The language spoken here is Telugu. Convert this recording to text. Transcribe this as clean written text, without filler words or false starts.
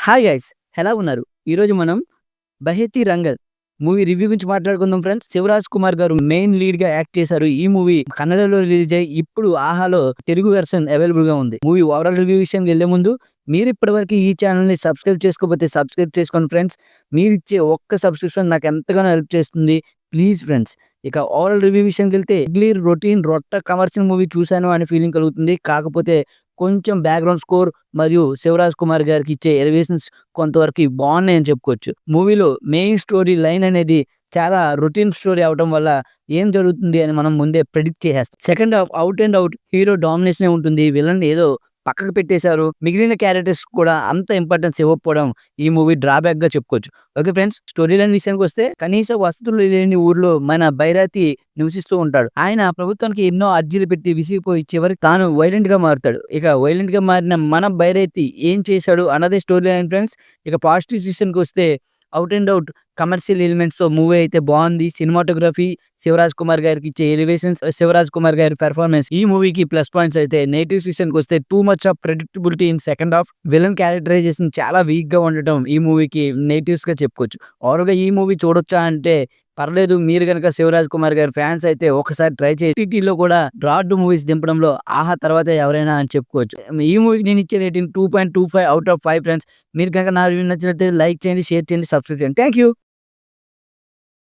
హాయ్ గైస్, ఎలా ఉన్నారు? ఈరోజు మనం 'బహేతి రంగల్' మూవీ రివ్యూ గురించి మాట్లాడుకుందాం ఫ్రెండ్స్. శివరాజ్ కుమార్ గారు మెయిన్ లీడ్‌గా యాక్ట్ చేశారు. ఈ మూవీ కన్నడలో రిలీజ్ అయ్యి ఇప్పుడు ఆహాలో తెలుగు వెర్షన్ అవైలబుల్‌గా ఉంది. మూవీ ఓవరాల్ రివ్యూ విషయానికి వెళ్ళే ముందు మీరు ఇప్పటివరకు ఈ ఛానెల్‌ని సబ్స్క్రైబ్ చేసుకోకపోతే సబ్స్క్రైబ్ చేసుకోండి ఫ్రెండ్స్. మీరిచ్చే ఒక్క సబ్స్క్రిప్షన్ నాకు ఎంతగానో హెల్ప్ చేస్తుంది. Please friends. ఇక ఓవరాల్ రివ్యూ విషయానికెళ్తే రెగ్యులర్ రొటీన్ కమర్షియల్ మూవీ చూశాను అనే ఫీలింగ్ కలుగుతుంది. కాకపోతే కొంచెం బ్యాక్‌గ్రౌండ్ స్కోర్ మరియు శివరాజ్ కుమార్ గారికి ఇచ్చే ఎలివేషన్స్ కొంతవరకు బాగున్నాయని చెప్పుకోవచ్చు. మూవీలో మెయిన్ స్టోరీ లైన్ అనేది చాలా రొటీన్ స్టోరీ అవ్వటం వల్ల ఏం జరుగుతుంది అని మనం ముందే ప్రెడిక్ట్ చేసేస్తాం. Second half out and out hero డామినేషనే ఉంటుంది. విలన్ ఏదో పక్కకు పెట్టేశారు. మిగిలిన క్యారెక్టర్స్ కూడా అంత ఇంపార్టెన్స్ ఇవ్వకపోవడం ఈ మూవీ డ్రాబ్యాక్‌గా చెప్పుకోవచ్చు. ఓకే ఫ్రెండ్స్, స్టోరీ లైన్ విషయానికొస్తే కనీస వసతులు లేని ఊర్లో మన బైరాతి నివసిస్తూ ఉంటాడు. ఆయన ప్రభుత్వానికి ఎన్నో అర్జీలు పెట్టి విసిగిపోయి చివరికి తాను వైలెంట్‌గా మారుతాడు. ఇక వైలెంట్‌గా మారిన మన బైరాతి ఏం చేశాడు అన్నదే స్టోరీ లైన్ ఫ్రెండ్స్. ఇక పాజిటివ్ విషయానికొస్తే ఔట్ అండ్ ఔట్ కమర్షియల్ ఎలిమెంట్స్‌తో మూవీ అయితే బావుంది. సినిమాటోగ్రఫీ, శివరాజ్ కుమార్ గారికి ఇచ్చే ఎలివేషన్స్, శివరాజ్ కుమార్ గారి పెర్ఫార్మెన్స్ ఈ మూవీకి ప్లస్ పాయింట్స్ అయితే. నెగెటివ్స్ విషయానికొస్తే too much of predictability in second half. Villain characterization చాలా వీక్‌గా ఉండటం ఈ మూవీకి నెగెటివ్స్‌గా చెప్పుకోవచ్చు. ఓవరాల్‌గా ఈ మూవీ చూడొచ్చా అంటే పర్లేదు. మీరు గనక శివరాజ్ కుమార్ గారి ఫ్యాన్స్ అయితే ఒకసారి ట్రై చేయండి. ఓటీటీలో కూడా రాడ్ మూవీస్ దింపడంలో ఆహా తర్వాత ఎవరైనా అని చెప్పుకోవచ్చు. ఈ మూవీకి నేను ఇచ్చే రేటింగ్ 2.25 ఔట్ ఆఫ్ 5 ఫ్రెండ్స్. మీరు గనక నా రివ్యూ నచ్చినట్లయితే లైక్ చేయండి, షేర్ చేయండి, సబ్స్క్రైబ్ చేయండి. Thank you.